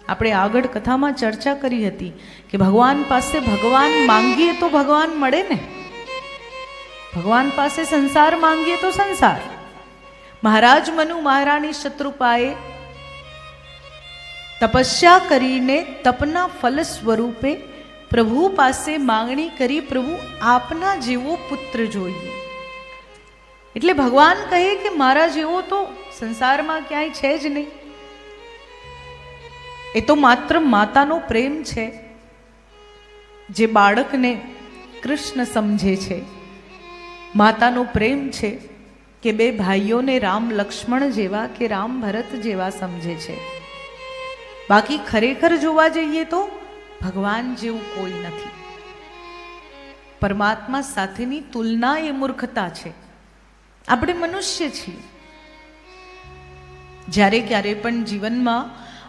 આપણે આગળ કથામાં ચર્ચા કરી હતી કે ભગવાન પાસે ભગવાન માંગીએ તો ભગવાન મળે ને, ભગવાન પાસે સંસાર માંગીએ તો સંસાર. મહારાજ મનુ મહારાણી શત્રુપાએ તપસ્યા કરીને તપના ફલ સ્વરૂપે પ્રભુ પાસે માંગણી કરી, પ્રભુ આપના જેવો પુત્ર જોઈએ. એટલે ભગવાન કહે કે મારા જેવો તો સંસારમાં ક્યાંય છે જ નહીં. એ તો માત્ર માતાનો પ્રેમ છે, જે બાળકને કૃષ્ણ સમજે છે. માતાનો પ્રેમ છે કે બે ભાઈઓને રામ લક્ષ્મણ જેવા કે રામ ભરત જેવા સમજે છે. બાકી ખરેખર જોવા જઈએ તો ભગવાન જેવું કોઈ નથી. પરમાત્મા સાથેની તુલના એ મૂર્ખતા છે. આપણે મનુષ્ય છીએ. જ્યારે ક્યારે પણ જીવનમાં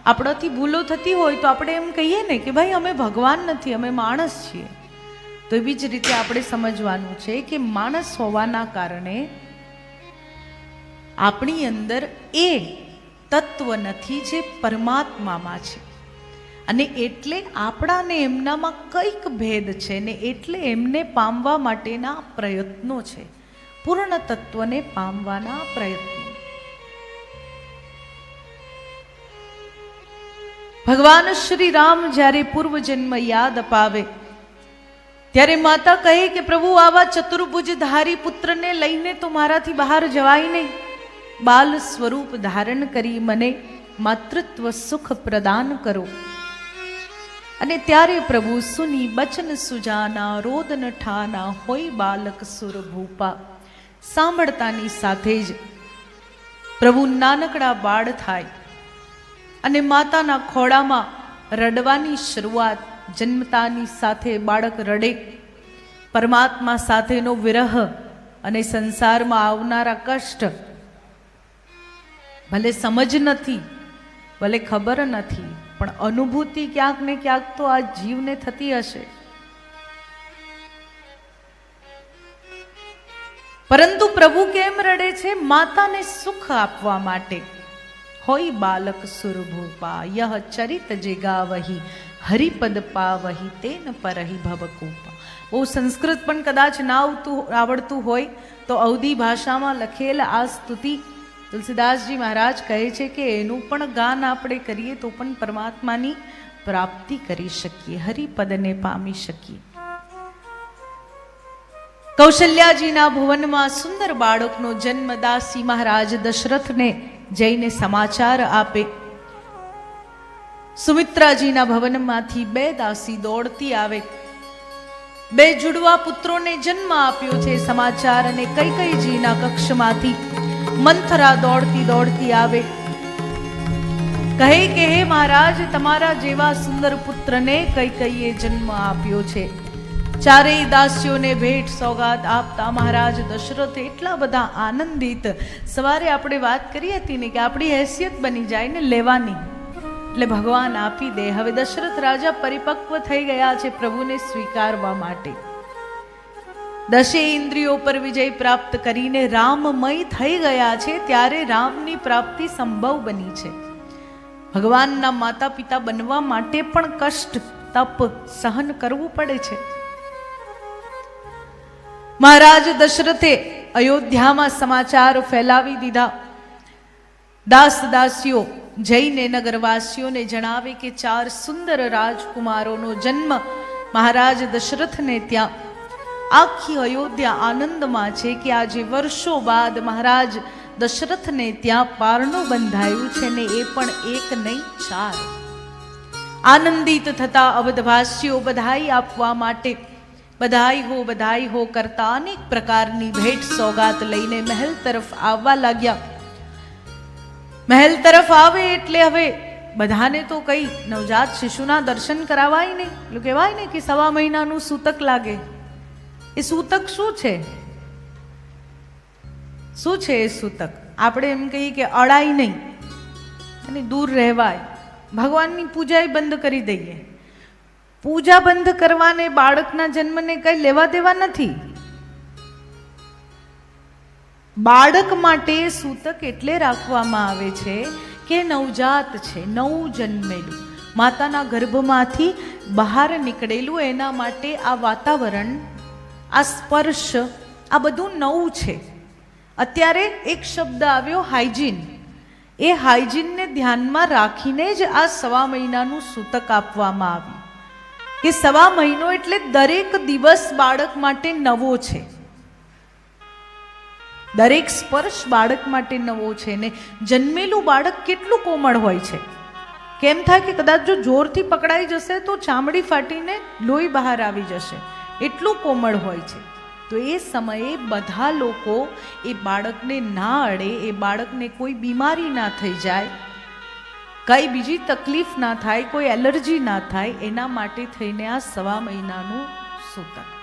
આપણાથી ભૂલો થતી હોય તો આપણે એમ કહીએ ને કે ભાઈ અમે ભગવાન નથી, અમે માણસ છીએ. તો એવી જ રીતે આપણે સમજવાનું છે કે માણસ હોવાના કારણે આપણી અંદર એ તત્વ નથી જે પરમાત્મામાં છે, અને એટલે આપણાને એમનામાં કંઈક ભેદ છે ને એટલે એમને પામવા માટેના પ્રયત્નો છે, પૂર્ણ તત્વને પામવાના પ્રયત્નો. ભગવાન શ્રી રામ જ્યારે પૂર્વજન્મ યાદ અપાવે ત્યારે માતા કહે કે પ્રભુ આવા ચતુર્ભુજ ધારી પુત્રને લઈને તો મારાથી બહાર જવાય નહીં. બાલ સ્વરૂપ ધારણ કરી મને માતૃત્વ સુખ પ્રદાન કરો. અને ત્યારે પ્રભુ સુની બચન સુજાના રોદન ઠાના હોય બાલક સુર ભૂપા. સાંભળતાની સાથે જ પ્રભુ નાનકડા બાળ થાય અને માતાના ખોળામાં રડવાની શરૂઆત. જન્મતાની સાથે બાળક રડે. પરમાત્મા સાથેનો વિરહ અને સંસારમાં આવનારા કષ્ટ ભલે સમજ નથી, ભલે ખબર નથી, પણ અનુભૂતિ ક્યાંક ને ક્યાંક તો આ જીવને થતી હશે. પરંતુ પ્રભુ કેમ રડે છે? માતાને સુખ આપવા માટે. હોય બાલક સુરભૂપા યહ ચરિત જે ગાવહી હરિપદ પાવહી તેન પરહી ભવકૂપા. બહુ સંસ્કૃત પણ કદાચ ના આવડતું હોય તો અવધી ભાષામાં લખેલ આ સ્તુતિ તુલસીદાસજી મહારાજ કહે છે કે એનું પણ ગાન આપણે કરીએ તો પણ પરમાત્માની પ્રાપ્તિ કરી શકીએ, હરિપદને પામી શકીએ. કૌશલ્યાજીના ભુવનમાં સુંદર બાળકનો જન્મ. દાસી મહારાજ દશરથને જઈને સમાચાર આપે. સુમિત્રાજીના ભવનમાંથી બે દાસી દોડતી આવે. બે જુડવા પુત્રોને જન્મ આપ્યો છે સમાચાર. અને કૈકેયીજીના કક્ષમાંથી મંથરા દોડતી દોડતી આવે. કહે કે હે મહારાજ, તમારા જેવા સુંદર પુત્રને કૈકેયીએ જન્મ આપ્યો છે. ચારેય દાસીઓને ભેટ સોગાદ આપતા મહારાજ દશરથ એટલા બધા આનંદિત. સવારે આપણે વાત કરી હતી ને કે આપણી હેસિયત બની જાય ને લેવાની, એટલે ભગવાન આપી દે. હવે દશરથ રાજા પરિપક્વ થઈ ગયા છે પ્રભુને સ્વીકારવા માટે. દશે ઇન્દ્રિયો પર વિજય પ્રાપ્ત કરીને રામમય થઈ ગયા છે. ત્યારે રામની પ્રાપ્તિ સંભવ બની છે. ભગવાનના માતા પિતા બનવા માટે પણ કષ્ટ, તપ સહન કરવું પડે છે. મહારાજ દશરથે અયોધ્યામાં સમાચાર ફેલાવી દીધા. દાસ દાસીઓ જઈને નગરવાસીઓને જણાવે કે 4 સુંદર રાજકુમારોનો જન્મ મહારાજ દશરથને ત્યાં. આખી અયોધ્યા આનંદમાં છે કે આજે વર્ષો બાદ મહારાજ દશરથને ત્યાં પારણું બંધાયું છે ને એ પણ 1 નહીં 4. આનંદિત થતા અવધવાસીઓ બધાઈ આપવા માટે બધાઈ હો કરતા અનેક પ્રકારની ભેટ સોગાત લઈને મહેલ તરફ આવવા લાગ્યા. મહેલ તરફ આવે એટલે હવે બધાને તો કઈ નવજાત શિશુના દર્શન કરાવાય નહીં. એટલે કહેવાય ને કે 1.5 મહિનાનું સૂતક લાગે. એ સૂતક શું છે? શું છે એ સૂતક? આપણે એમ કહીએ કે અડાય નહીં અને દૂર રહેવાય. ભગવાનની પૂજા બંધ કરી દઈએ. પૂજા બંધ કરવાને બાળકના જન્મને કઈ લેવા દેવા નથી. બાળક માટે સૂતક એટલે રાખવામાં આવે છે કે નવજાત છે, નવું જન્મેલું. માતાના ગર્ભમાંથી બહાર નીકળેલું, એના માટે આ વાતાવરણ, આ સ્પર્શ, આ બધું નવું છે. અત્યારે એક શબ્દ આવ્યો હાઇજીન. એ હાઇજીનને ધ્યાનમાં રાખીને જ આ 1.5 મહિનાનું સૂતક આપવામાં આવ્યું કે 1.5 મહિનો એટલે દરેક દિવસ બાળક માટે નવો છે, દરેક સ્પર્શ બાળક માટે નવો છે. ને જન્મેલું બાળક કેટલું કોમળ હોય છે, કેમ થાય કે કદાચ જો જોરથી પકડાઈ જશે તો ચામડી ફાટીને લોહી બહાર આવી જશે, એટલું કોમળ હોય છે. તો એ સમયે બધા લોકો એ બાળકને ના અડે, એ બાળકને કોઈ બીમારી ના થઈ જાય, કઈ બીજી તકલીફ ના થાય, કોઈ એલર્જી ના થાય, એના માટે થઈને આ 1.5 મહિનાનું સૂતક.